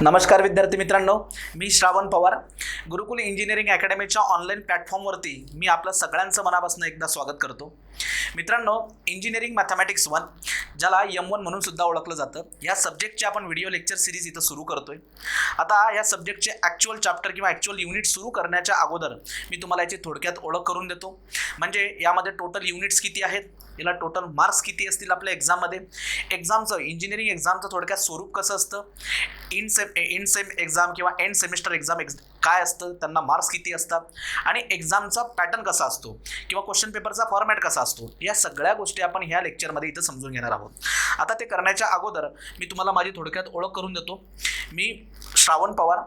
नमस्कार विद्यार्थी मित्रांनो, मी श्रावण पवार. गुरुकुल इंजिनिअरिंग अकॅडमीच्या ऑनलाईन प्लॅटफॉर्मवरती मी आपलं सगळ्यांचं मनापासून एकदा स्वागत करतो. मित्रांनो, इंजिनिअरिंग मॅथमॅटिक्स 1 ज्याला M1 म्हणून सुद्धा ओळखलं जातं, या सब्जेक्टचे आपण व्हिडिओ लेक्चर सिरीज इथं सुरू करतोय. आता या सब्जेक्टचे ॲक्च्युअल चॅप्टर किंवा ॲक्च्युअल युनिट सुरू करण्याच्या अगोदर मी तुम्हाला याची थोडक्यात ओळख करून देतो. म्हणजे यामध्ये टोटल युनिट्स किती आहेत, याला टोटल मार्क्स किती असतील आपल्या एक्झाममध्ये, एक्झामचं इंजिनिअरिंग एक्झामचं थोडक्यात स्वरूप कसं असतं, इन सेम एक्झाम किंवा एंड सेमिस्टर एक्झाम काय असतं, त्यांना मार्क्स किती असतात, आणि एक्झामचा पॅटर्न कसा असतो किंवा क्वेश्चन पेपरचा फॉर्मॅट कसा असतो, या सगळ्या गोष्टी आपण ह्या लेक्चरमध्ये इथं समजून घेणार आहोत. आता ते करण्याच्या अगोदर मी तुम्हाला माझी थोडक्यात ओळख करून देतो. मी श्रावण पवार.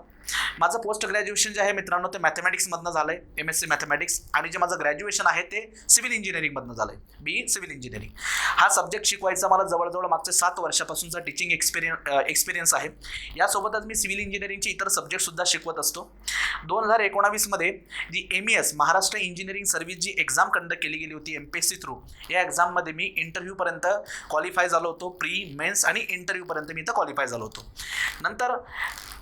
माझं पोस्ट ग्रॅज्युएशन जे आहे मित्रांनो ते मॅथमॅटिक्समधनं झालं आहे, MSc मॅथमॅटिक्स, आणि जे माझं ग्रॅज्युएशन आहे ते सिव्हिल इंजिनिअरिंगमधनं झालं आहे, BE सिव्हिल इंजिनिअरिंग. हा सब्जेक्ट शिकवायचा मला जवळजवळ मागचे 7 वर्षापासूनचा टीचिंग एक्सपिरियन्स आहे. यासोबतच मी सिव्हिल इंजिनिअरिंगचे इतर सब्जेक्टसुद्धा शिकवत असतो. 2019मध्ये जी MES महाराष्ट्र इंजिनिअरिंग सर्व्हिस जी एक्झाम कंडक्ट केली गेली होती MPSC थ्रू, या एक्झाममध्ये मी इंटरव्ह्यूपर्यंत क्वालिफाय झालो होतो. प्री, मेन्स आणि इंटरव्ह्यूपर्यंत मी इथं क्वालिफाय झालो होतो. नंतर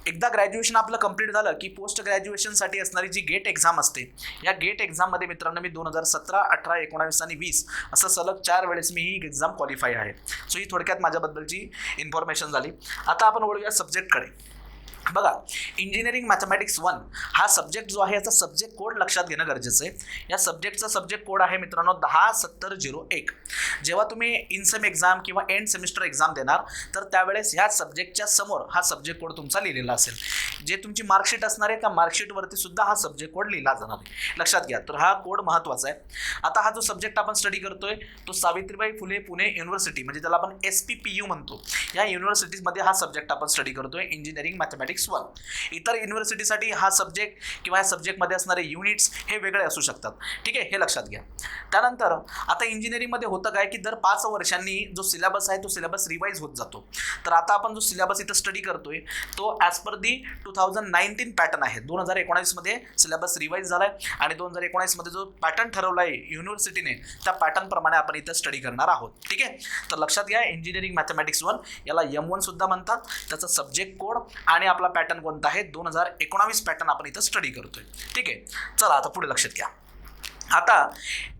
एकदा ग्रॅज्युएशन आपलं कंप्लीट झालं की पोस्ट ग्रॅज्युएशनसाठी असणारी जी गेट एक्झाम असते, या गेट एक्झाममध्ये मित्रांनो मी 2017, 18, 19 आणि 20 असं सलग 4 वेळेस मी ही एक्झाम क्वालिफाय आहे. सो ही थोडक्यात माझ्याबद्दलची इन्फॉर्मेशन झाली. आता आपण वळूया सब्जेक्टकडे. बघा, इंजिनिअरिंग मॅथमॅटिक्स 1 हा सब्जेक्ट जो आहे याचा सब्जेक्ट कोड लक्षात घेणं गरजेचं आहे. या सब्जेक्टचा सब्जेक्ट कोड आहे मित्रांनो 107001. जेव्हा तुम्ही इनसेम एक्झाम किंवा एंड सेमिस्टर एक्झाम देणार तर त्यावेळेस ह्या सब्जेक्टच्या समोर हा सब्जेक्ट कोड तुमचा लिहिलेला असेल. जे तुमची मार्कशीट असणार आहे त्या मार्कशीटवरती सुद्धा हा सब्जेक्ट कोड लिहिला जाणार आहे, लक्षात घ्या. तर हा कोड महत्त्वाचा आहे. आता हा जो सब्जेक्ट आपण स्टडी करतोय तो सावित्रीबाई फुले पुणे युनिव्हर्सिटी, म्हणजे त्याला आपण SPPU म्हणतो, या युनिव्हर्सिटीजमध्ये हा सब्जेक्ट आपण स्टडी करतोय, इंजिनिअरिंग मॅथमॅटिक्स 1. इतर युनिव्हर्सिटीसाठी हा सब्जेक्ट किंवा या सब्जेक्टमध्ये असणारे युनिट्स हे वेगळे असू शकतात. ठीक आहे, हे लक्षात घ्या. त्यानंतर आता इंजिनिअरिंगमध्ये होतं काय की दर 5 वर्षांनी जो सिलेबस आहे तो सिलेबस रिवाईज होत जातो. तर आता आपण जो सिलेबस इथं स्टडी करतोय तो ॲज पर दी 2019 पॅटर्न आहे. 2019मध्ये सिलेबस रिवाईज झाला आहे आणि 2019मध्ये जो पॅटर्न ठरवला आहे युनिव्हर्सिटीने त्या पॅटर्नप्रमाणे आपण इथं स्टडी करणार आहोत. ठीक आहे, तर लक्षात घ्या, इंजिनिअरिंग मॅथमॅटिक्स 1 याला M1 सुद्धा म्हणतात. त्याचा सब्जेक्ट कोड आणि आपला पॅटर्न कोणता आहे 2019 पॅटर्न आपण इथं स्टडी करतोय. ठीक आहे, चला आता पुढे लक्षात घ्या. आता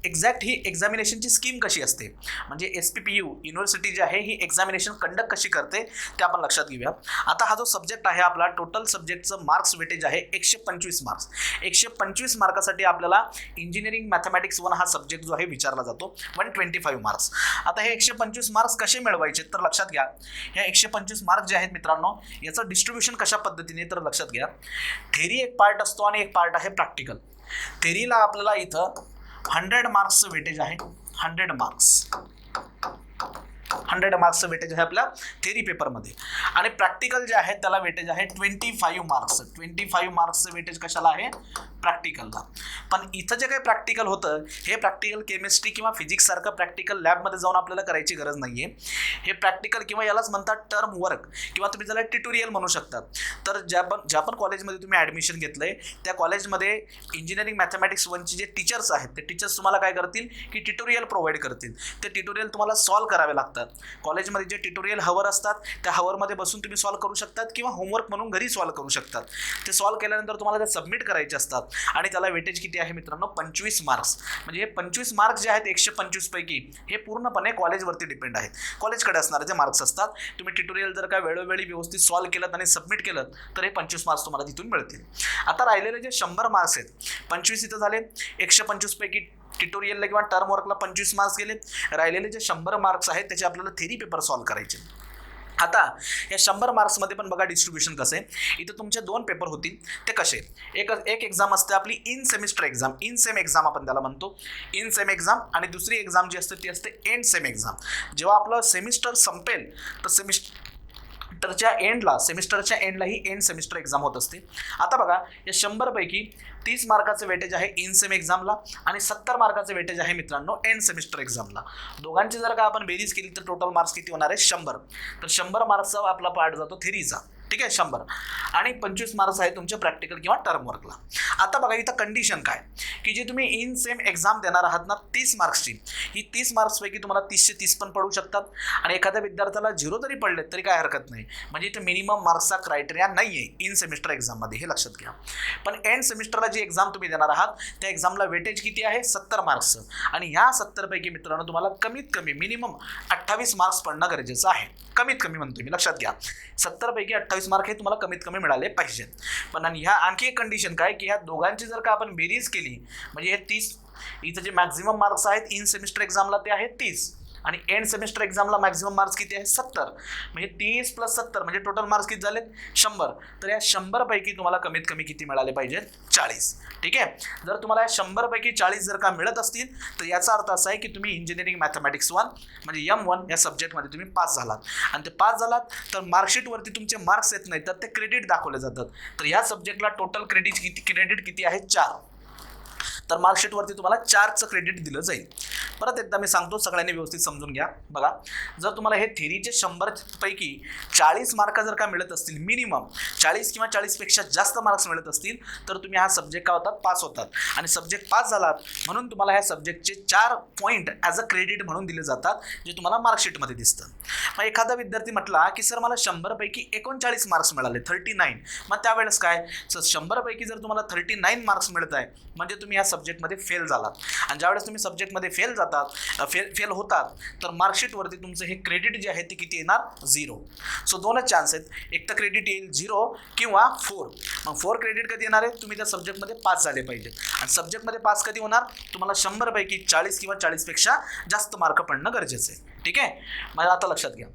एक्झॅक्ट ही एक्झामिनेशनची स्कीम कशी असते, म्हणजे SPPU युनिव्हर्सिटी जी आहे ही एक्झामिनेशन कंडक्ट कशी करते ते आपण लक्षात घेऊया. आता हा जो सब्जेक्ट आहे आपला टोटल सब्जेक्टचं मार्क्स वेटेज आहे 125 मार्क्स. 125 मार्कासाठी आपल्याला इंजिनिअरिंग मॅथमॅटिक्स 1 हा सब्जेक्ट जो आहे विचारला जातो, 125 मार्क्स. आता हे 125 मार्क्स कसे मिळवायचे तर लक्षात घ्या, ह्या 125 मार्क्स जे आहेत मित्रांनो याचं डिस्ट्रीब्युशन कशा पद्धतीने तर लक्षात घ्या. थेरी एक पार्ट असतो आणि एक पार्ट आहे प्रॅक्टिकल. थेरीला आपल्याला इथं 100 मार्क्सचं वेटेज आहे, 100 मार्क्सचं वेटेज आहे आपल्या थेरी पेपरमध्ये, आणि प्रॅक्टिकल जे आहे त्याला वेटेज आहे 25 मार्क्स. 25 मार्क्सचं वेटेज कशाला आहे, प्रॅक्टिकलला. पण इथं जे काही प्रॅक्टिकल होतं हे प्रॅक्टिकल केमिस्ट्री किंवा फिजिक्स सारखं प्रॅक्टिकल लॅबमध्ये जाऊन आपल्याला करायची गरज नाही आहे. हे प्रॅक्टिकल किंवा यालाच म्हणतात टर्म वर्क किंवा तुम्ही त्याला ट्युटोरियल म्हणू शकता. तर ज्या पण कॉलेजमध्ये तुम्ही ॲडमिशन घेतलं आहे त्या कॉलेजमध्ये इंजिनिअरिंग मॅथमॅटिक्स 1चे जे टीचर्स आहेत ते टीचर्स तुम्हाला काय करतील की ट्युटोरियल प्रोव्हाइड करतील. ते ट्युटोरियल तुम्हाला सॉल्व करावे लागतात. कॉलेजमध्ये जे ट्युटोरियल हवर असतात त्या हवरमध्ये बसून तुम्ही सॉल्व करू शकतात किंवा होमवर्क म्हणून घरी सॉल्व करू शकतात. ते सॉल्व केल्यानंतर तुम्हाला ते सबमिट करायचे असतात आणि त्याला वेटेज किती आहे मित्रांनो 25 मार्क्स. म्हणजे हे 25 मार्क्स जे आहेत 125 पैकी हे पूर्णपणे कॉलेजवरती डिपेंड आहेत, कॉलेजकडे असणारे जे मार्क्स असतात. तुम्ही ट्युटोरियल जर का वेळोवेळी व्यवस्थित सॉल्व केलं आणि सबमिट केलं तर हे 25 मार्क्स तुम्हाला तिथून मिळतील. आता राहिलेले जे 100 मार्क्स आहेत, 25 इथं झाले, 125 पैकी ट्युटोरियलला किंवा टर्म वर्कला 25 मार्क्स गेले. राहिलेले जे 100 मार्क्स आहेत त्याचे आपल्याला थेरी पेपर सॉल्व करायचे. आता या 100 मार्क्समध्ये पण बघा डिस्ट्रीब्युशन कसं आहे. इथं तुमचे 2 पेपर होतील. ते कसे, एक एक्झाम असते आपली in semester exam, in same exam आपण त्याला म्हणतो, इन सेम एक्झाम, आणि दुसरी एक्झाम जी असते ती असते एंड सेम एक्झाम. जेव्हा आपलं सेमिस्टर संपेल तर सेमिस्टरच्या एंडला ही एंड सेमिस्टर एक्झाम होत असते. आता बघा या 100 पैकी 30 मार्काचं वेटेज आहे इन सेम एक्झामला आणि 70 मार्काचं वेटेज आहे मित्रांनो एंड सेमिस्टर एक्झामला. दोघांची जर का आपण बेरीज केली तर टोटल मार्क्स किती होणार आहे 100. तर 100 मार्क्सचा आपला पार्ट जातो थेरीचा. ठीक आहे 100 आणि 25 मार्क्स आहे तुमचे प्रॅक्टिकल किंवा टर्म वर्कला. आता बघा इथं कंडिशन काय की जे तुम्ही इन सेम एक्झाम देणार आहात ना 30 मार्क्सची, ही 30 मार्क्सपैकी तुम्हाला 30चे 30 पण पडू शकतात आणि एखाद्या विद्यार्थ्याला 0 जरी पडले तरी काय हरकत नाही. म्हणजे इथं मिनिमम मार्क्सचा क्रायटेरिया नाही आहे इन सेमिस्टर एक्झाममध्ये, हे लक्षात घ्या. पण एंड सेमिस्टरला जी एक्झाम तुम्ही देणार आहात त्या एक्झामला वेटेज किती आहे 70 मार्क्सचं आणि ह्या 70 पैकी मित्रांनो तुम्हाला कमीत कमी मिनिमम 28 मार्क्स पडणं गरजेचं आहे. कमीत कमी म्हणतोय मी, लक्षात घ्या 70 पैकी 28 मार्क हे तुम्हाला कमीत कमी मिळाले पाहिजेत. पण आणि ह्या आणखी एक कंडिशन काय की ह्या दोघांची जर का आपण बेरीज केली म्हणजे हे 30 इथं जे मॅक्झिमम मार्क्स आहेत इन सेमिस्टर एक्झामला ते आहेत 30 आणि एंड सेमिस्टर एक्झामला मॅक्झिमम मार्क्स किती आहे 70, म्हणजे 30 + 70 म्हणजे टोटल मार्क्स किती झालेत 100. तर या 100 पैकी तुम्हाला कमीत कमी किती मिळाले पाहिजेत 40. ठीक आहे, जर तुम्हाला या 100 पैकी 40 जर का मिळत असतील तर याचा अर्थ असा आहे की तुम्ही इंजिनिअरिंग मॅथमॅटिक्स 1 म्हणजे M1 या सब्जेक्टमध्ये तुम्ही पास झालात आणि ते पास झालात तर मार्कशीटवरती तुमचे मार्क्स येत नाही तर ते क्रेडिट दाखवले जातात. तर या सब्जेक्टला टोटल क्रेडिट किती आहे 4, तर मार्कशीटवरती तुम्हाला 4चं क्रेडिट दिलं जाईल. परत एकदा मी सांगतो, सगळ्यांनी व्यवस्थित समजून घ्या. बघा जर तुम्हाला हे थेरीचे 100 पैकी 40 मार्क जर का मिळत असतील, मिनिमम 40 किंवा 40पेक्षा जास्त मार्क्स मिळत असतील तर तुम्ही हा सब्जेक्ट काय होतात पास होतात आणि सब्जेक्ट पास झालात म्हणून तुम्हाला ह्या सब्जेक्टचे 4 पॉईंट ॲज अ क्रेडिट म्हणून दिले जातात जे तुम्हाला मार्कशीटमध्ये दिसतं. मग एखादा विद्यार्थी म्हटला की सर मला 100 पैकी 39 मार्क्स मिळाले 39, मग त्यावेळेस काय सर 100 पैकी जर तुम्हाला 39 मार्क्स मिळत आहे म्हणजे तुम्ही या सब्जेक्टमध्ये फेल झालात आणि ज्यावेळेस तुम्ही सब्जेक्टमध्ये फेल होतात तर मार्कशीटवरती तुमचं हे क्रेडिट जे आहे ते किती येणार 0. सो दोनच चान्स आहेत, एक तर क्रेडिट येईल 0 किंवा 4. मग 4 क्रेडिट कधी येणार आहे तुम्ही त्या सब्जेक्टमध्ये पास झाले पाहिजे आणि सब्जेक्टमध्ये पास कधी होणार तुम्हाला 100 पैकी 40 किंवा 40पेक्षा जास्त मार्क पडणं गरजेचं आहे. ठीक आहे, मला आता लक्षात घ्या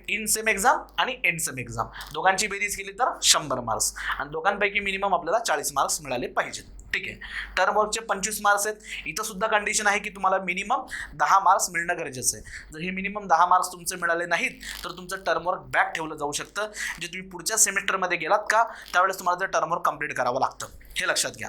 इन सेम एक्झाम आणि एंड सेम एक्झाम दोघांची बेरीज केली तर 100 मार्क्स आणि दोघांपैकी मिनिमम आपल्याला 40 मार्क्स मिळाले पाहिजेत. ठीक आहे, टर्म वर्कचे 25 मार्क्स आहेत. इथं सुद्धा कंडिशन आहे की तुम्हाला मिनिमम 10 मार्क्स मिळणं गरजेचं आहे. जर हे मिनिमम 10 मार्क्स तुमचे मिळाले नाहीत तर तुमचं टर्म वर्क बॅक ठेवलं जाऊ शकतं, जे तुम्ही पुढच्या सेमिस्टरमध्ये गेलात का त्यावेळेस तुम्हाला ते टर्म वर्क कंप्लीट करावं लागतं, हे लक्षात घ्या.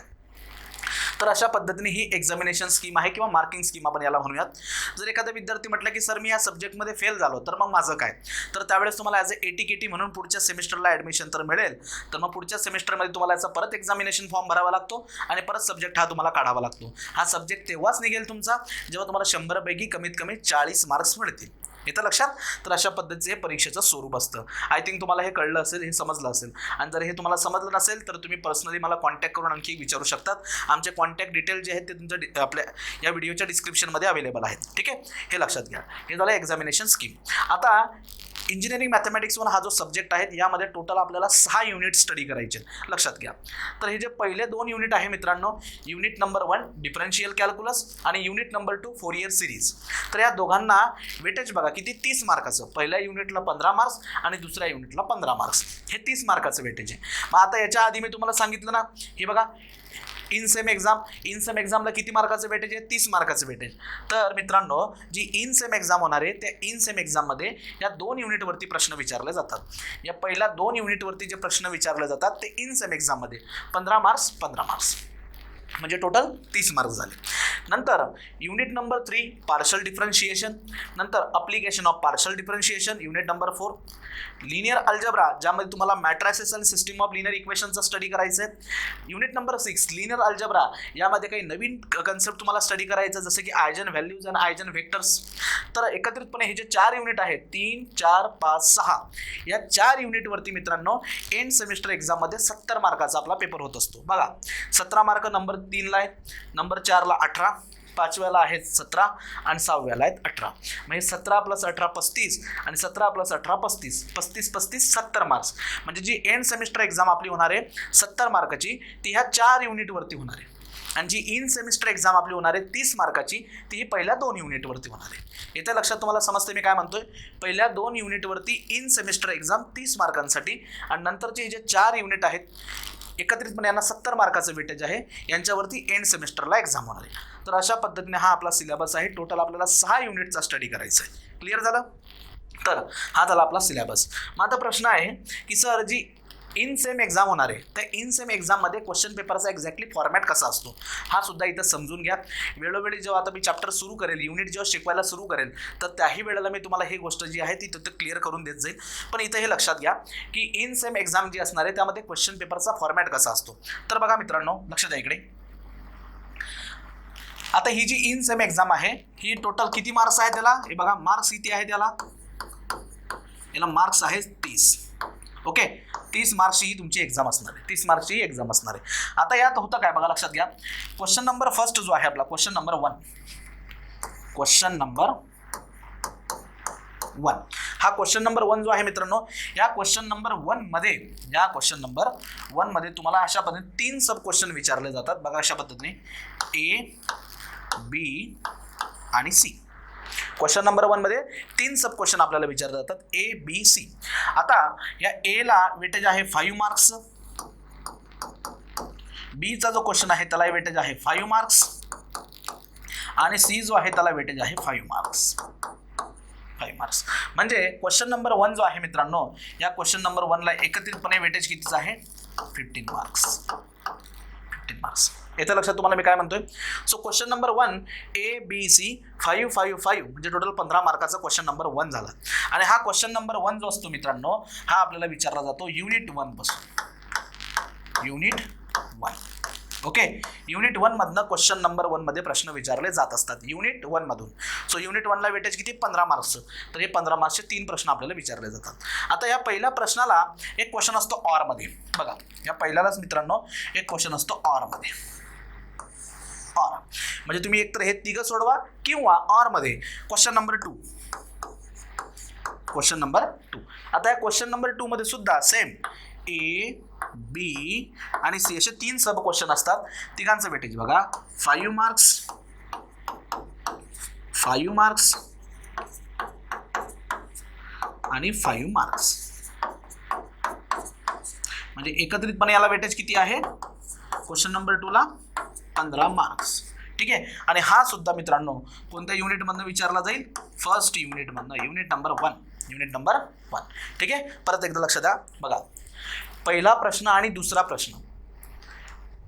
तर अशा पद्धतीने ही एक्झामिनेशन स्कीम आहे किंवा मार्किंग स्कीम आपण याला म्हणूयात. जर एखादा विद्यार्थी म्हटलं की सर मी या सब्जेक्टमध्ये फेल झालो तर मग माझं काय, तर त्यावेळेस तुम्हाला ॲज अ ATKT म्हणून पुढच्या सेमिस्टरला ॲडमिशन तर मिळेल, तर मग पुढच्या सेमिस्टरमध्ये तुम्हाला याचा परत एक्झामिनेशन फॉर्म भरावा लागतो आणि परत सब्जेक्ट हा तुम्हाला काढावा लागतो. हा सब्जेक्ट तेव्हाच निघेल तुमचा जेव्हा तुम्हाला 100 पैकी कमीत कमी 40 मार्क्स मिळतील. येतं लक्षात. तर अशा पद्धतीचे हे परीक्षेचं स्वरूप असतं. आय थिंक तुम्हाला हे कळलं असेल, हे समजलं असेल आणि जर हे तुम्हाला समजलं नसेल तर तुम्ही पर्सनली मला कॉन्टॅक्ट करून आणखी विचारू शकतात. आमचे कॉन्टॅक्ट डिटेल जे आहेत ते तुमच्या आपल्या या व्हिडिओच्या डिस्क्रिप्शनमध्ये अवेलेबल आहेत. ठीक आहे, हे लक्षात घ्या. हे झालं एक्झामिनेशन स्कीम. आता इंजिनिअरिंग मॅथमॅटिक्स 1 हा जो सब्जेक्ट आहे यामध्ये टोटल आपल्याला 6 युनिट स्टडी करायचे, लक्षात घ्या. तर हे जे पहिले 2 युनिट आहे मित्रांनो, युनिट नंबर 1 डिफरन्शियल कॅल्क्युलस आणि युनिट नंबर 2 4 सिरीज. तर या दोघांना वेटेज बघा किती 30 मार्काचं. पहिल्या युनिटला 15 मार्क्स आणि दुसऱ्या युनिटला 15 मार्क्स, हे 30 मार्काचं वेटेज आहे. मग आता याच्या आधी मी तुम्हाला सांगितलं ना, हे बघा इन सेम एक्झामला किती मार्काचं वेटेज आहे 30 मार्काचं वेटेज. तर मित्रांनो जी इन सेम एक्झाम होणार आहे त्या इन सेम एक्झाममध्ये या 2 युनिटवरती प्रश्न विचारले जातात. या पहिल्या 2 युनिटवरती जे प्रश्न विचारले जातात ते इन सेम एक्झाममध्ये 15 मार्क्स म्हणजे टोटल 30 मार्क्स झाले. नंतर युनिट नंबर 3 पार्शल डिफरन्शिएशन, नंतर application of partial differentiation, unit number 4 linear algebra ज्यामध्ये तुम्हाला मॅट्रायसेस आणि सिस्टीम ऑफ लिनियर इक्वेशनचा स्टडी करायचं आहे. युनिट नंबर 6 लिनियर अल्जेब्रा यामध्ये काही नवीन कन्सेप्ट तुम्हाला स्टडी करायचं जसं की आयजन व्हॅल्यूज आणि आयजन व्हेक्टर्स. तर एकत्रितपणे हे जे 4 युनिट आहेत 3, 4, 5, 6 या 4 युनिटवरती मित्रांनो एंड सेमिस्टर एक्झाममध्ये 70 मार्काचा आपला पेपर होत असतो. बघा 17 मार्क नंबर 3ला आहे, नंबर 4ला 18, 5व्याला आहेत 17 आणि 6व्याला आहेत 18. म्हणजे 17 + 18 35 आणि 17 + 18 35, 35 70 मार्क्स. म्हणजे जी एंड सेमिस्टर एक्झाम आपली होणार आहे 70 मार्काची ती ह्या 4 युनिटवरती होणार आहे आणि जी इन सेमिस्टर एक्झाम आपली होणार आहे 30 मार्काची ती ही पहिल्या 2 युनिटवरती होणार आहे. येथे लक्षात तुम्हाला समजते मी काय म्हणतोय. पहिल्या 2 युनिटवरती इन सेमिस्टर एक्झाम 30 मार्कांसाठी आणि नंतरचे जे 4 युनिट आहेत एकत्रितपणे यांना 70 मार्काचं वेटेज आहे, यांच्यावरती एंड सेमिस्टरला एक्झाम होणार आहे. तर अशा पद्धतीने हा आपला सिलेबस आहे. टोटल आपल्याला 6 युनिटचा स्टडी करायचा आहे. क्लिअर झालं. तर हा झाला आपला सिलेबस. मग आता प्रश्न आहे की sir ji in same exam होणार आहे, त्या इन सेम एक्झाममध्ये क्वेश्चन पेपरचा एक्झॅक्टली फॉर्मॅट कसा असतो हा सुद्धा इथं समजून घ्या. वेळोवेळी जेव्हा आता मी चॅप्टर सुरू करेल, युनिट जेव्हा शिकवायला सुरू करेल, तर त्याही वेळेला मी तुम्हाला ही गोष्ट जी आहे ती तिथं क्लिअर करून देत जाईल. पण इथं हे लक्षात घ्या की इन सेम एक्झाम जी असणार आहे त्यामध्ये क्वेश्चन पेपरचा फॉर्मॅट कसा असतो. तर बघा मित्रांनो, लक्ष द्या इकडे. आता ही जी इन सेम एक्झाम आहे ही टोटल किती मार्क्स आहे त्याला, हे बघा मार्क्स किती आहे त्याला, याला मार्क्स आहे 30. ओके, 30 मार्क्सची ही तुमची एक्झाम असणार आहे, 30 मार्क्सची ही एक्झाम असणार आहे. आता यात होतं काय बघा, लक्षात घ्या. क्वेश्चन नंबर फर्स्ट जो आहे आपला, क्वेश्चन नंबर 1, क्वेश्चन नंबर 1 हा क्वेश्चन नंबर 1 जो आहे मित्रांनो, या क्वेश्चन नंबर 1 मध्ये तुम्हाला अशा पद्धतीने 3 सब क्वेश्चन विचारले जातात. बघा अशा पद्धतीने A, B आणि C. क्वेश्चन नंबर 1 मध्ये 3 सब क्वेश्चन आपल्याला विचारले जातात, A, B, C. आता या A ला वेटेज आहे 5 मार्क्स, B चा जो क्वेश्चन आहे त्याला वेटेज आहे 5 मार्क्स आणि C जो आहे त्याला वेटेज आहे 5 मार्क्स. 5 मार्क्स म्हणजे क्वेश्चन नंबर 1 जो आहे मित्रांनो, या क्वेश्चन नंबर 1 ला एकत्रितपणे वेटेज कितीच आहे, 15 मार्क्स. 15 मार्क्स येतं लक्षात तुम्हाला मी काय म्हणतोय. So question number 1 A, B, C 5, 5, 5 म्हणजे टोटल 15 मार्काचा क्वेश्चन नंबर 1 झाला. आणि हा क्वेश्चन नंबर 1 जो असतो मित्रांनो, हा आपल्याला विचारला जातो युनिट 1 पासून. युनिट 1. ओके, युनिट 1 मधनं क्वेश्चन नंबर 1 मध्ये प्रश्न विचारले जात असतात, युनिट 1 मधून. सो युनिट 1 ला वेटेज किती, 15 मार्क्स. तर हे 15 मार्क्सचे 3 प्रश्न आपल्याला विचारले जातात. आता या पहिल्या प्रश्नाला एक क्वेश्चन असतो ऑर मध्ये. बघा या पहिल्यालाच मित्रांनो एक क्वेश्चन असतो ऑर मध्ये. ऑर म्हणजे तुम्ही एकतर हे तिघं सोडवा किंवा ऑर मध्ये क्वेश्चन नंबर 2, क्वेश्चन नंबर 2. आता या क्वेश्चन नंबर 2 मध्ये सुद्धा सेम A, B आणि C असे 3 सब क्वेश्चन असतात. तिघांचं वेटेज बघा 5 मार्क्स, 5 मार्क्स आणि 5 मार्क्स. म्हणजे एकत्रितपणे याला वेटेज किती आहे, क्वेश्चन नंबर 2 ला 15 मार्क्स. ठीक आहे. आणि हा सुद्धा मित्रांनो कोणत्या युनिट मधनं विचारला जाईल, फर्स्ट युनिट मधनं, युनिट नंबर 1, युनिट नंबर 1. ठीक आहे. परत एकदा लक्ष द्या. बघा पहिला प्रश्न आणि दुसरा प्रश्न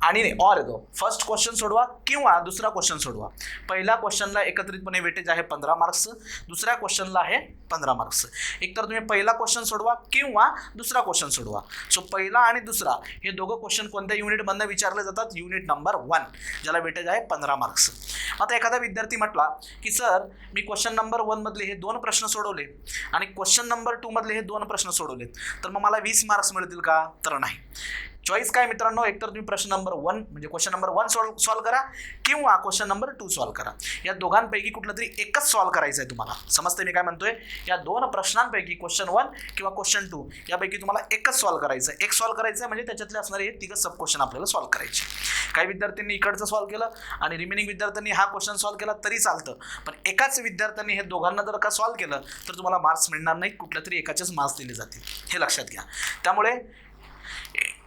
आणि नाही ऑर येतो, फर्स्ट क्वेश्चन सोडवा किंवा दुसरा क्वेश्चन सोडवा. पहिल्या क्वेश्चनला एकत्रितपणे वेटेज आहे 15 मार्क्स, दुसऱ्या क्वेश्चनला आहे 15 मार्क्स. एकतर तुम्ही पहिला क्वेश्चन सोडवा किंवा दुसरा क्वेश्चन सोडवा. सो पहिला आणि दुसरा हे दोघं क्वेश्चन कोणत्या युनिटमधनं विचारले जातात, युनिट नंबर 1, ज्याला वेटेज आहे 15 मार्क्स. आता एखादा विद्यार्थी म्हटला की सर मी क्वेश्चन नंबर 1 मधले हे 2 प्रश्न सोडवले आणि क्वेश्चन नंबर 2 मधले हे 2 प्रश्न सोडवलेत, तर मग मला 20 मार्क्स मिळतील का, तर नाही. चॉईस काय मित्रांनो, एकतर तुम्ही प्रश्न नंबर 1 म्हणजे क्वेश्चन नंबर 1 सॉल्व्ह करा किंवा क्वेश्चन नंबर 2 सॉल्व्ह करा. या दोघांपैकी कुठलं तरी एकच सॉल्व्ह करायचं आहे तुम्हाला. समजते मी काय म्हणतोय, या 2 प्रश्नांपैकी क्वेश्चन 1 किंवा क्वेश्चन 2 यापैकी तुम्हाला एकच सॉल्व्ह करायचं आहे. एक सॉल्व्ह करायचं आहे म्हणजे त्याच्यातले असणारे हे 3 सब क्वेश्चन आपल्याला सॉल्व्ह करायचे. काही विद्यार्थ्यांनी इकडचं सॉल्व्ह केलं आणि रिमेनिंग विद्यार्थ्यांनी हा क्वेश्चन सॉल्व्ह केला तरी चालतं, पण एकाच विद्यार्थ्यांनी हे दोघांना जर का सॉल्व्ह केलं तर तुम्हाला मार्क्स मिळणार नाही, कुठल्या तरी एकाचेच मार्क्स दिले जातील, हे लक्षात घ्या. त्यामुळे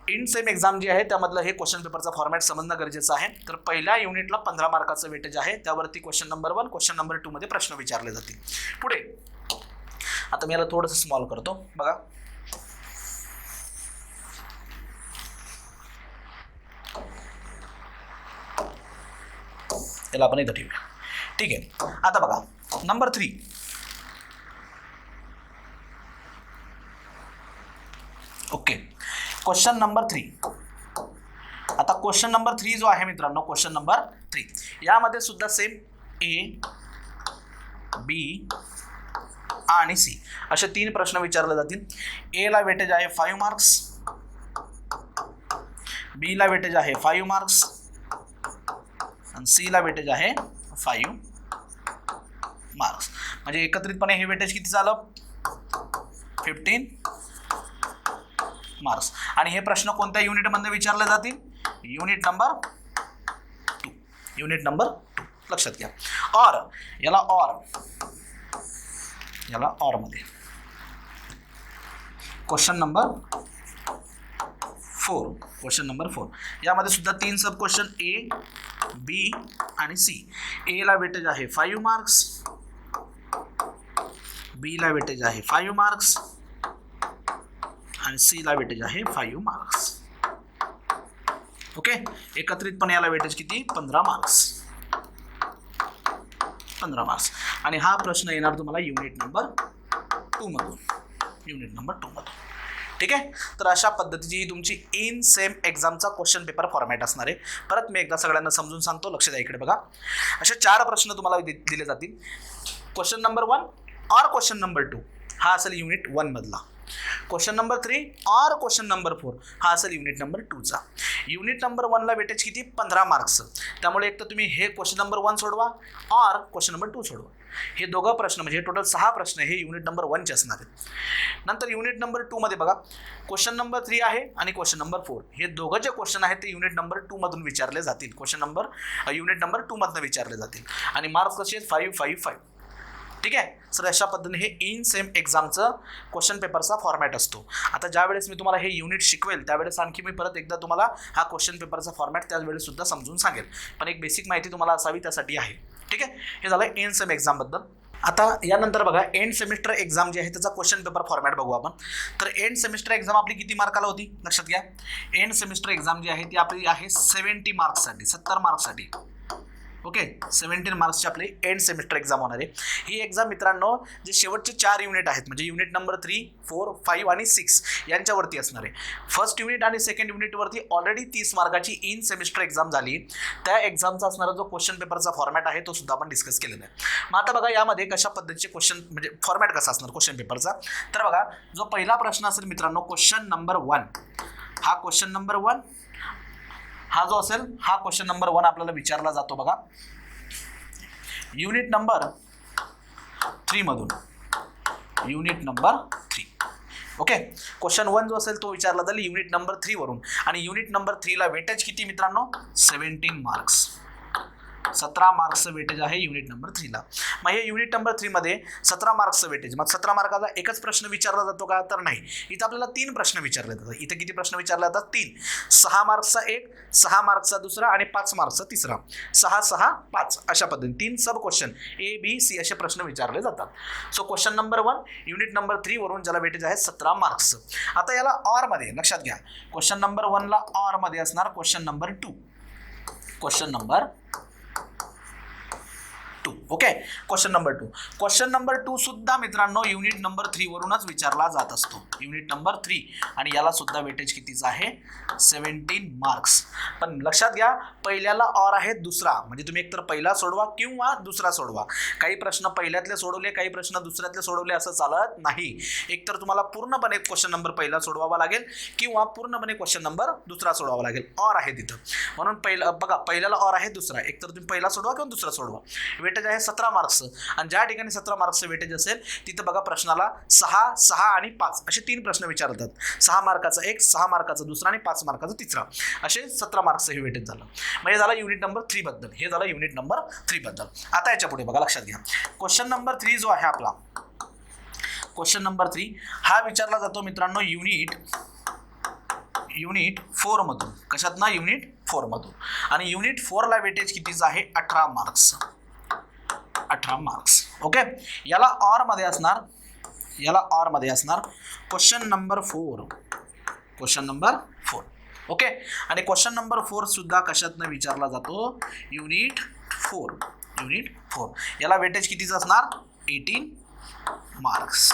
इन सेम एक्झाम जी आहे त्यामधलं हे क्वेश्चन पेपरचा फॉर्मॅट समजणं गरजेचं आहे. तर पहिल्या युनिटला 15 मार्काचं वेटेज आहे, त्यावरती क्वेश्चन नंबर 1, क्वेश्चन नंबर 2 मध्ये प्रश्न विचारले जातील. पुढे आता मी याला थोडंसं स्मॉल करतो. बघा याला आपण इथं ठेवूया. ठीक आहे. आता बघा नंबर 3, ओके, क्वेश्चन नंबर 3. आता क्वेश्चन नंबर 3 जो आहे मित्रांनो, क्वेश्चन नंबर 3 यामध्ये सुद्धा सेम A, B आणि C असे 3 प्रश्न विचारले जातील. A ला वेटेज आहे 5 मार्क्स, B ला वेटेज आहे 5 मार्क्स आणि C ला वेटेज आहे 5 मार्क्स. म्हणजे एकत्रितपणे हे वेटेज किती झालं, 15 मार्क्स. आणि हे प्रश्न कोणत्या युनिटमध्ये विचारले जातील, युनिट नंबर 2, युनिट नंबर 2 लक्षात घ्या. ऑर याला ऑर मध्ये क्वेश्चन नंबर 4, क्वेश्चन नंबर 4 यामध्ये सुद्धा 3 सब क्वेश्चन A, B आणि C. A ला वेटेज आहे 5 मार्क्स, B ला वेटेज आहे 5 मार्क्स आणि सी ला वेटेज आहे 5 मार्क्स. ओके, एकत्रितपणे याला वेटेज किती? 15 मार्क्स. 15 मार्क्स. आणि हा प्रश्न येणार तुम्हाला युनिट नंबर 2 मधून. युनिट नंबर 2 मधून. ठीक आहे. तर अशा पद्धतीची ही तुमची इन सेम एक्झामचा क्वेश्चन पेपर फॉर्मॅट असणार आहे. परत मी एकदा सगळ्यांना समजून सांगतो, लक्ष द्या इकडे बघा. असे 4 प्रश्न तुम्हाला दिले जातील. क्वेश्चन नंबर 1 और क्वेश्चन नंबर 2 हा असेल युनिट 1 मधला. क्वेश्चन नंबर 3 और क्वेश्चन नंबर 4 हा असेल युनिट नंबर 2चा. युनिट नंबर 1 ला वेटेज किती? 15 मार्क्स. त्यामुळे एक तर तुम्ही हे क्वेश्चन नंबर 1 सोडवा और क्वेश्चन नंबर 2 सोडवा. हे दोघं प्रश्न म्हणजे टोटल 6 प्रश्न हे युनिट नंबर 1 चे असणार आहेत. नंतर युनिट नंबर 2 मध्ये बघा क्वेश्चन नंबर 3 आहे आणि क्वेश्चन नंबर 4 हे दोघं जे क्वेश्चन आहेत ते युनिट नंबर 2 मधून विचारले जातील. युनिट नंबर 2 मधून विचारले जातील आणि मार्क्स कसे आहेत? 5, 5, 5. ठीक आहे. सर अशा पद्धतीने हे इन सेम एक्झामचं क्वेश्चन पेपरचा फॉर्मॅट असतो. आता ज्यावेळेस मी तुम्हाला हे युनिट शिकवेल त्यावेळेस आणखी मी परत एकदा तुम्हाला हा क्वेश्चन पेपरचा फॉर्मॅट त्यावेळेस सुद्धा समजून सांगेल, पण एक बेसिक माहिती तुम्हाला असावी त्यासाठी आहे. ठीक आहे. हे झालं एंड सेम एक्झामबद्दल. आता यानंतर बघा एंड सेमिस्टर एक्झाम जी आहे त्याचा क्वेश्चन पेपर फॉर्मॅट बघू आपण. तर एंड सेमिस्टर एक्झाम आपली किती मार्काला होती? लक्षात घ्या. एंड सेमिस्टर एक्झाम जी आहे ती आपली आहे 70 मार्क्ससाठी, 70 मार्क्ससाठी. ओके, 17 मार्क्सची आपली एंड सेमिस्टर एक्झाम होणार आहे. ही एक्झाम मित्रांनो जे शेवटचे 4 युनिट आहेत म्हणजे युनिट नंबर 3, 4, 5 आणि 6 यांच्यावरती असणार आहे. फर्स्ट युनिट आणि सेकंड युनिटवरती ऑलरेडी 30 मार्काची इन सेमिस्टर एक्झाम झाली. त्या एक्झामचा असणारा जो क्वेश्चन पेपरचा फॉर्मॅट आहे तो सुद्धा आपण डिस्कस केलेला आहे. मग आता बघा यामध्ये कशा पद्धतीचे क्वेश्चन म्हणजे फॉर्मॅट कसा असणार क्वेश्चन पेपरचा. तर बघा जो पहिला प्रश्न असेल मित्रांनो क्वेश्चन नंबर 1 हा क्वेश्चन नंबर 1 हा जो असेल हा क्वेश्चन नंबर 1 आपल्याला विचारला जातो बघा युनिट नंबर 3 मधून. Unit number 3. ओके, क्वेश्चन 1 जो असेल तो विचारला जाईल युनिट नंबर 3 वरून आणि युनिट नंबर 3 ला वेटेज किती मित्रांनो? 17 मार्क्स. 17 मार्क्सचं वेटेज आहे युनिट नंबर 3 ला. मग हे युनिट नंबर 3 मध्ये 17 मार्क्सचं वेटेज. मग 17 मार्काचा एकच प्रश्न विचारला जातो का? तर नाही. इथं आपल्याला 3 प्रश्न विचारले जातात. इथं किती प्रश्न विचारले जातात? 3. 6 मार्क्सचा एक, 6 मार्क्सचा दुसरा आणि 5 मार्क्सचा तिसरा. 6, 6, 5 अशा पद्धतीने 3 सब क्वेश्चन ABC असे प्रश्न विचारले जातात. So question number 1 unit number 3 वरून ज्याला वेटेज आहे 17 मार्क्स. आता याला ऑर मध्ये लक्षात घ्या. क्वेश्चन नंबर 1 ला ऑर मध्ये असणार question number 2. Question number 2. Okay, question number 2. Question number 2 सुद्धा मित्रांनो युनिट नंबर 3 वरूनच विचारला जात असतो. युनिट नंबर 3 आणि याला सुद्धा वेटेज कितीच आहे? 17 मार्क्स. पण लक्षात घ्या पहिल्याला ऑर आहे दुसरा म्हणजे तुम्ही एकतर पहिला सोडवा किंवा दुसरा सोडवा. काही प्रश्न पहिल्यातले सोडवले काही प्रश्न दुसऱ्यातले सोडवले असं चालत नाही. एकतर तुम्हाला पूर्णपणे क्वेश्चन नंबर पहिला सोडवावा लागेल किंवा पूर्णपणे क्वेश्चन नंबर दुसरा सोडवावा लागेल. ऑर आहे तिथं म्हणून पहिलं बघा पहिल्याला ऑर आहे दुसरा. एकतर तुम्ही पहिला सोडवा किंवा दुसरा सोडवा. वेटेज आहे 17 मार्क्स आणि ज्या ठिकाणी 17 मार्क्सचं वेटेज असेल तिथं बघा प्रश्नाला 6, 6 आणि 5 असे 3 प्रश्न विचारतात. 6 मार्काचा एक, 6 मार्काचा दुसरा आणि 5 मार्काचा तिसरा असे 17 मार्क्सचं हे वेटेज झालं. म्हणजे झालं युनिट नंबर 3 बद्दल. हे झालं युनिट नंबर 3 बद्दल. आता याच्या पुढे बघा लक्षात घ्या क्वेश्चन नंबर 3 जो आहे आपला क्वेश्चन नंबर 3 हा विचारला जातो मित्रांनो युनिट 4 मधून. कशात ना? युनिट 4 मधून. आणि युनिट 4 ला वेटेज कितीच आहे? 18 मार्क्स. 18 मार्क्स. ओके, याला ऑर मध्ये असणार question number 4. Question number 4. Okay, आणि क्वेश्चन नंबर 4 सुद्धा कशातनं विचारला जातो? युनिट 4. याला वेटेज कितीच असणार? 18 मार्क्स.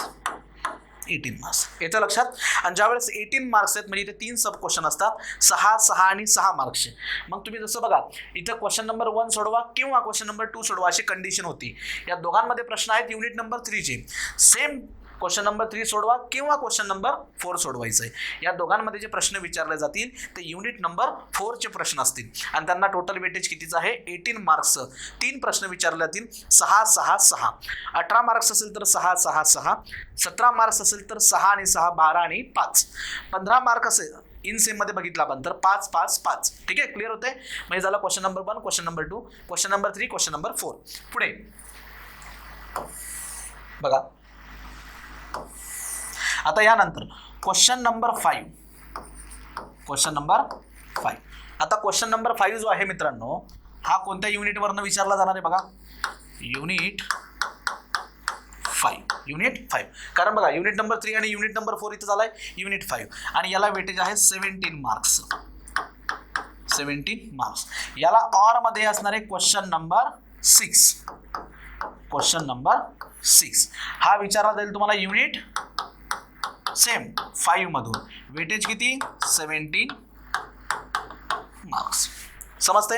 18 मार्क्स येतं लक्षात. आणि ज्यावेळेस 18 मार्क्स आहेत म्हणजे इथे 3 सब क्वेश्चन असतात 6, 6 आणि 6 मार्क्सचे. मग तुम्ही जसं बघा इथं क्वेश्चन नंबर 1 सोडवा किंवा क्वेश्चन नंबर 2 सोडवा अशी कंडिशन होती. या दोघांमध्ये प्रश्न आहेत युनिट नंबर 3 चे. सेम क्वेश्चन नंबर 3 सोडवा किंवा क्वेश्चन नंबर 4 सोडवायचं आहे. या दोघांमध्ये जे प्रश्न विचारले जातील ते युनिट नंबर 4 चे प्रश्न असतील आणि त्यांना टोटल वेटेज कितीच आहे? 18 मार्क्स. 3 प्रश्न विचारले जातील 6, 6, 6. 18 मार्क्स असेल तर 6, 6, 6. 17 मार्क्स असेल तर 6 आणि 6 12 आणि 5. 15 मार्क असेल इन सेम मध्ये बघितला आपण तर 5, 5, 5. ठीक आहे, क्लिअर होते. म्हणजे झाला question number 1, question number 2, question number 3, question number 4. पुढे बघा आता यानंतर क्वेश्चन नंबर 5. Question number 5. आता क्वेश्चन नंबर 5 जो आहे मित्रांनो हा कोणत्या युनिटवरनं विचारला जाणार आहे बघा? Unit unit 5. कारण बघा युनिट नंबर 3 आणि युनिट नंबर 4 इथं झालाय युनिट 5 आणि याला वेटेज आहे 17 मार्क्स. 17 मार्क्स. याला ऑर मध्ये असणारे क्वेश्चन नंबर 6. क्वेश्चन नंबर 6 हा विचारला जाईल तुम्हाला युनिट सेम 5 मधून. वेटेज किती? 17 मार्क्स. समजते?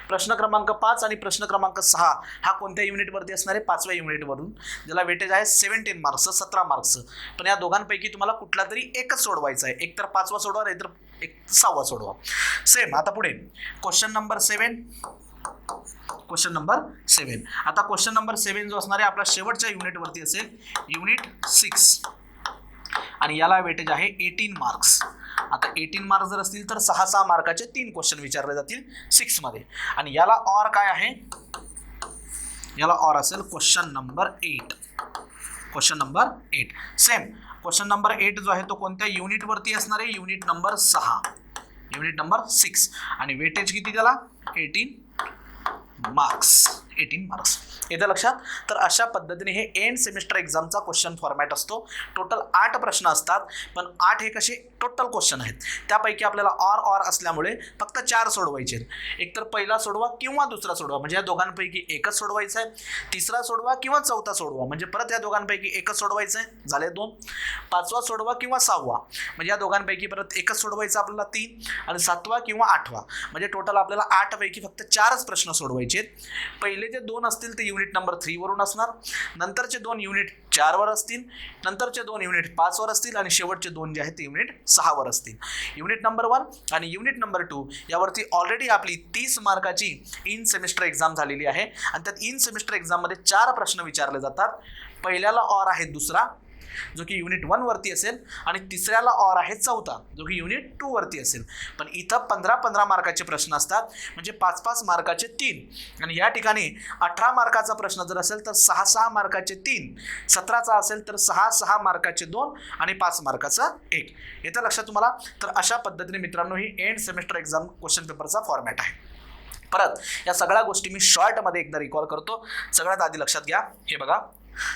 प्रश्न क्रमांक 5 आणि प्रश्न क्रमांक 6 हा कोणत्या युनिटवरती असणार आहे? 5व्या युनिटवरून, ज्याला वेटेज आहे 17 मार्क्स, 17 मार्क्स. पण या दोघांपैकी तुम्हाला कुठला तरी एकच सोडवायचा आहे. एक तर 5वा सोडवा नाही तर एक 6वा सोडवा. सेम. आता पुढे क्वेश्चन नंबर 7. Question number 7. आता क्वेश्चन नंबर 7 जो असणार आहे आपला शेवटच्या युनिटवरती असेल युनिट 6 आणि याला वेटेज आहे 18 मार्क्स. आता 18 मार्क्स जर असतील तर 6 मार्काचे 3 क्वेश्चन विचारले जातील 6 मध्ये. आणि याला ऑर काय आहे? याला ऑर असेल question number 8. Question number 8. Same. Question number 8 जो आहे तो कोणत्या युनिटवरती असणार आहे? Unit number 6. युनिट नंबर 6 आणि वेटेज किती त्याला? 18 मार्क्स. 18 मार्क्स. येतं लक्षात? तर अशा पद्धतीने हे एंड सेमिस्टर एक्झामचा क्वेश्चन फॉर्मॅट असतो. टोटल 8 प्रश्न असतात, पण 8 हे कसे टोटल क्वेश्चन आहेत. त्यापैकी आपल्याला ऑर असल्यामुळे फक्त 4 सोडवायचे. एक तर पहिला सोडवा किंवा दुसरा सोडवा, म्हणजे या दोघांपैकी एकच सोडवायचं आहे. तिसरा सोडवा किंवा चौथा सोडवा, म्हणजे परत या दोघांपैकी एकच सोडवायचं आहे. झाले 2. 5वा सोडवा किंवा 6वा, म्हणजे या दोघांपैकी परत एकच सोडवायचं आपल्याला 3. आणि 7वा किंवा 8वा, म्हणजे टोटल आपल्याला 8 पैकी फक्त 4च प्रश्न सोडवायचे. पहिले जे 2 असतील ते युनिट नंबर 3 वरून असणार, नंतरचे 2 युनिट 4 वर असतील, नंतरचे 2 युनिट 5 वर असतील आणि शेवटचे 2 जे आहेत ते युनिट 6 वर असतील. युनिट नंबर 1 आणि युनिट नंबर 2 यावरती ऑलरेडी आपली 30 मार्काची इन सेमिस्टर एक्झाम झालेली आहे आणि त्यात इन सेमिस्टर एक्झाममध्ये 4 प्रश्न विचारले जातात. पहिल्याला ऑर आहे दुसरा, जो की युनिट 1 वरती असेल आणि तिसऱ्याला ऑर आहे चौथा, जो की युनिट 2 वरती असेल. पण इथं 15-15 मार्काचे प्रश्न असतात, म्हणजे 5-5 मार्काचे 3. आणि या ठिकाणी 18 मार्काचा प्रश्न जर असेल तर 6-6 मार्काचे 3, 17चा असेल तर 6-6 मार्काचे 2 आणि 5 मार्काचा 1. येतं लक्षात तुम्हाला? तर अशा पद्धतीने मित्रांनो ही एंड सेमिस्टर एक्झाम क्वेश्चन पेपरचा फॉर्मॅट आहे. परत या सगळ्या गोष्टी मी शॉर्टमध्ये एकदा रिकॉल करतो. सगळ्यात आधी लक्षात घ्या, हे बघा.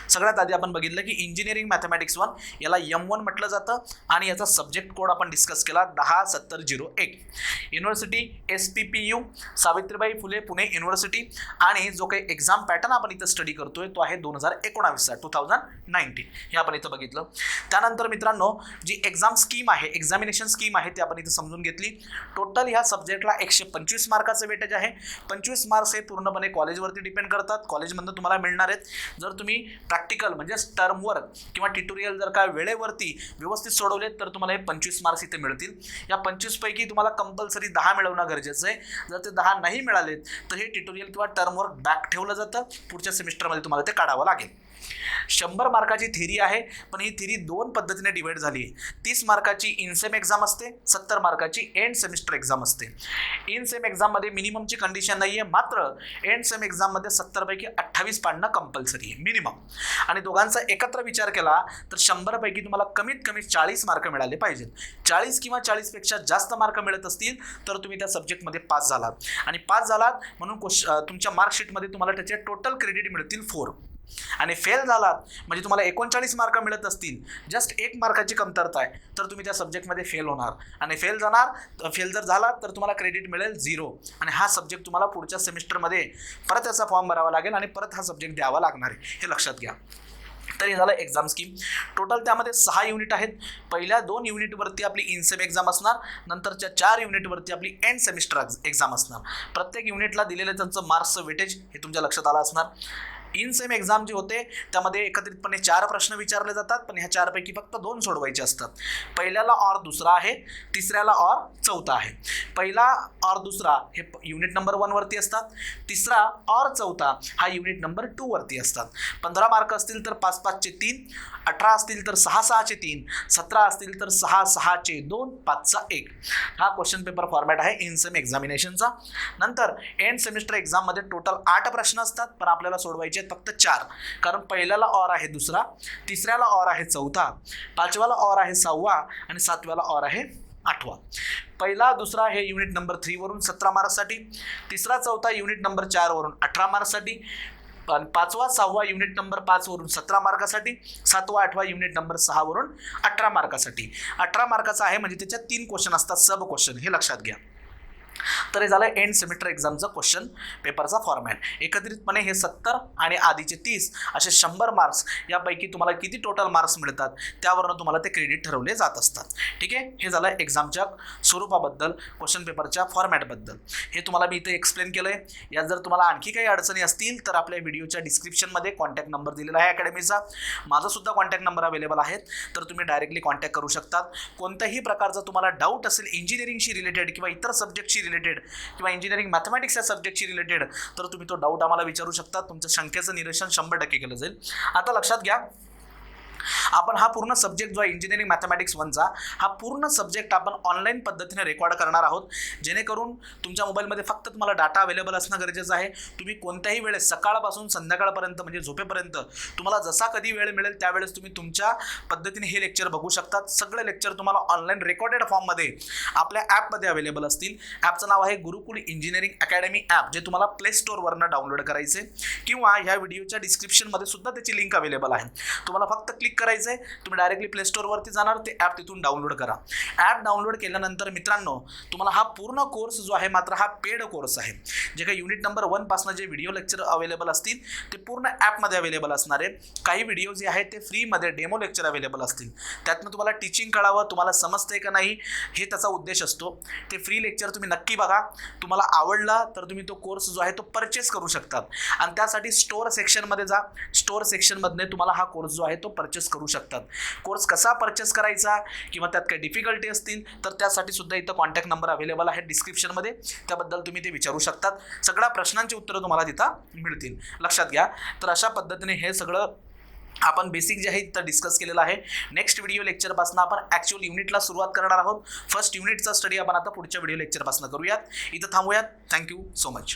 सगळ्यात आधी आपण बघितलं की इंजिनिअरिंग मॅथमॅटिक्स 1 याला M1 म्हटलं जातं आणि याचा सब्जेक्ट कोड आपण डिस्कस केला 107001. University SPPU Savitribai Phule Pune university. आणि जो काही एक्झाम पॅटर्न आपण इथं स्टडी करतोय तो आहे 2019चा 2019 हे आपण इथं बघितलं. त्यानंतर मित्रांनो जी एक्झाम स्कीम आहे, एक्झामिनेशन स्कीम आहे, ती आपण इथं समजून घेतली. टोटल ह्या सब्जेक्टला 125 मार्काचं वेटेज आहे. 25 मार्क्स हे पूर्णपणे कॉलेजवरती डिपेंड करतात. कॉलेजमधून तुम्हाला मिळणार आहेत. जर तुम्ही प्रॅक्टिकल म्हणजे टर्म वर्क किंवा ट्युटोरियल जर काय वेळेवरती व्यवस्थित सोडवले तर तुम्हाला हे 25 मार्क्स इथे मिळतील. या 25 पैकी तुम्हाला कंपल्सरी 10 मिळवणं गरजेचं आहे. जर ते 10 नाही मिळाले तर हे ट्युटोरियल किंवा टर्म वर्क बॅक ठेवलं जातं. पुढच्या सेमिस्टरमध्ये तुम्हाला ते काढावं लागेल. 100 मार्काची थिअरी आहे, पण ही थिअरी 2 पद्धतीने डिवाइड झाली आहे. 30 मार्काची इनसेम एक्झाम असते, 70 मार्काची एंड सेमिस्टर एक्झाम असते. इनसेम एक्झाममध्ये मिनिममची कंडिशन नाही आहे, मात्र एंड सेम एक्झाममध्ये 70 पैकी 28 पाडणं कंपल्सरी आहे मिनिमम. आणि दोघांचा एकत्र विचार केला तर 100 पैकी तुम्हाला कमीत कमी 40 मार्क मिळाले पाहिजेत. 40 किंवा 40पेक्षा जास्त मार्क मिळत असतील तर तुम्ही त्या सब्जेक्टमध्ये पास झालात. आणि पास झालात म्हणून तुमच्या मार्कशीटमध्ये तुम्हाला त्याचे टोटल क्रेडिट मिळतील 4. आणि फेल झालात म्हणजे तुम्हाला 39 मार्क मिळत असतील, जस्ट 1 मार्काची कमतरता आहे, तर तुम्ही त्या सब्जेक्टमध्ये फेल होणार. आणि फेल जर झालात तर तुम्हाला क्रेडिट मिळेल 0. आणि हा सब्जेक्ट तुम्हाला पुढच्या सेमिस्टरमध्ये परत त्याचा फॉर्म भरावा लागेल आणि परत हा सब्जेक्ट द्यावा लागणार आहे, हे लक्षात घ्या. तर हे झालं एक्झाम स्कीम. टोटल त्यामध्ये 6 युनिट आहेत. पहिल्या 2 युनिटवरती आपली इनसेम एक्झाम असणार, नंतरच्या 4 युनिटवरती आपली एंड सेमिस्टर एक्झाम असणार. प्रत्येक युनिटला दिलेलं त्यांचं मार्क्सचं वेटेज हे तुमच्या लक्षात आलं असणार. इनसेम एक्झाम जे होते त्यामध्ये एकत्रितपणे 4 प्रश्न विचारले जातात, पण ह्या 4 पैकी फक्त 2 सोडवायचे असतात. पहिल्याला ऑर दुसरा आहे, तिसऱ्याला ऑर चौथा आहे. पहिला ऑर दुसरा हे युनिट नंबर 1 वरती असतात, तिसरा ऑर चौथा हा युनिट नंबर 2 वरती असतात. 15 मार्क असतील तर 5-5चे 3, 18 असतील तर 6-6चे 3, 17 असतील तर 6-6चे 2, 5चा 1. हा क्वेश्चन पेपर फॉर्मॅट आहे इनसेम एक्झामिनेशनचा. नंतर एंड सेमिस्टर एक्झाममध्ये टोटल 8 प्रश्न असतात, पण आपल्याला सोडवायचे फक्त 4. कारण पहिल्याला ऑर आहे दुसरा, तिसऱ्याला ऑर आहे चौथा, 5व्याला ऑर आहे 6वा आणि 7व्याला ऑर आहे 8वा. पहिला दुसरा हे युनिट नंबर 3 वरून 17 मार्क्ससाठी, तिसरा चौथा युनिट नंबर 4 वरून 18 मार्क्ससाठी, आणि 5वा 6वा युनिट नंबर 5 वरून 17 मार्कासाठी, 7वा 8वा युनिट नंबर 6 वरून 18 मार्कासाठी. 18 मार्काचा आहे म्हणजे त्याच्यात 3 क्वेश्चन असतात, सब क्वेश्चन, हे लक्षात घ्या. तर हे झालं एंड सेमिस्टर एक्झामचं क्वेश्चन पेपरचा फॉर्मॅट. एकत्रितपणे हे 70 आणि आधीचे 30 असे 100 मार्क्स यापैकी तुम्हाला किती टोटल मार्क्स मिळतात त्यावरून तुम्हाला ते क्रेडिट ठरवले जात असतात. ठीक आहे, हे झालं एक्झामच्या स्वरूपाबद्दल, क्वेश्चन पेपरच्या फॉर्मॅटबद्दल. हे तुम्हाला मी इथे एक्सप्लेन केलं आहे. यात जर तुम्हाला आणखी काही अडचणी असतील तर आपल्या व्हिडिओच्या डिस्क्रिप्शनमध्ये कॉन्टॅक्ट नंबर दिलेला आहे अकॅडमीचा. माझासुद्धा कॉन्टॅक्ट नंबर अवेलेबल आहेत, तर तुम्ही डायरेक्टली कॉन्टॅक्ट करू शकतात. कोणत्याही प्रकारचा तुम्हाला डाऊट असेल इंजिनिअरिंगशी रिलेटेड किंवा इतर सब्जेक्टशी रिलेटेड किंवा इंजिनिअरिंग मॅथमॅटिक्स या सब्जेक्टशी रिलेटेड, तर तुम्ही तो डाऊट आम्हाला विचारू शकता. तुमच्या शंकेचं निरसन 100% केलं जाईल. आता लक्षात घ्या, आपण हा पूर्ण सब्जेक्ट जो आहे इंजिनिअरिंग मॅथमॅटिक्स 1चा हा पूर्ण सब्जेक्ट आपण ऑनलाईन पद्धतीने रेकॉर्ड करणार आहोत, जेणेकरून तुमच्या मोबाईलमध्ये फक्त तुम्हाला डाटा अवेलेबल असणं गरजेचं आहे. तुम्ही कोणत्याही वेळेस सकाळपासून संध्याकाळपर्यंत म्हणजे झोपेपर्यंत तुम्हाला जसा कधी वेळ मिळेल त्यावेळेस तुम्ही तुमच्या पद्धतीने हे लेक्चर बघू शकतात. सगळे लेक्चर तुम्हाला ऑनलाईन रेकॉर्डेड फॉर्ममध्ये आपल्या ॲपमध्ये अवेलेबल असतील. ॲपचं नाव आहे गुरुकुल इंजिनिअरिंग अकॅडमी ॲप, जे तुम्हाला प्ले स्टोअरवरनं डाउनलोड करायचे किंवा ह्या व्हिडिओच्या डिस्क्रिप्शनमध्ये सुद्धा त्याची लिंक अवेलेबल आहे. तुम्हाला फक्त क्लिक करायचं आहे, तुम्ही डायरेक्टली प्ले स्टोअरवरती जाणार, ते ॲप तिथून डाउनलोड करा. ॲप डाउनलोड केल्यानंतर मित्रांनो तुम्हाला हा पूर्ण कोर्स जो आहे मात्र हा पेड कोर्स आहे. जे काही युनिट नंबर 1 पासून जे व्हिडिओ लेक्चर अवेलेबल असतील ते पूर्ण ॲपमध्ये अवेलेबल असणार आहे. काही व्हिडिओ जे आहेत ते फ्रीमध्ये डेमो लेक्चर अवेलेबल असतील. त्यातनं तुम्हाला टीचिंग कळावं, तुम्हाला समजतंय का नाही हे त्याचा उद्देश असतो. ते फ्री लेक्चर तुम्ही नक्की बघा. तुम्हाला आवडला तर तुम्ही तो कोर्स जो आहे तो परचेस करू शकतात आणि त्यासाठी स्टोअर सेक्शनमध्ये जा. स्टोअर सेक्शनमधने तुम्हाला हा कोर्स जो आहे तो परचेस करू शकतात. कोर्स कसा परचेस करायचा किंवा त्यात काही डिफिकल्टी असतील तर त्यासाठी सुद्धा इथं कॉन्टॅक्ट नंबर अवेलेबल आहे डिस्क्रिप्शनमध्ये, त्याबद्दल तुम्ही ते विचारू शकतात. सगळ्या प्रश्नांची उत्तरं तुम्हाला तिथं मिळतील. लक्षात घ्या. तर अशा पद्धतीने हे सगळं आपण बेसिक जे आहे इथं डिस्कस केलेलं आहे. नेक्स्ट व्हिडिओ लेक्चरपासून आपण ॲक्च्युअल युनिटला सुरुवात करणार आहोत. फर्स्ट युनिटचा स्टडी आपण आता पुढच्या व्हिडिओ लेक्चरपासून करूयात. इथं थांबूयात. Thank you so much.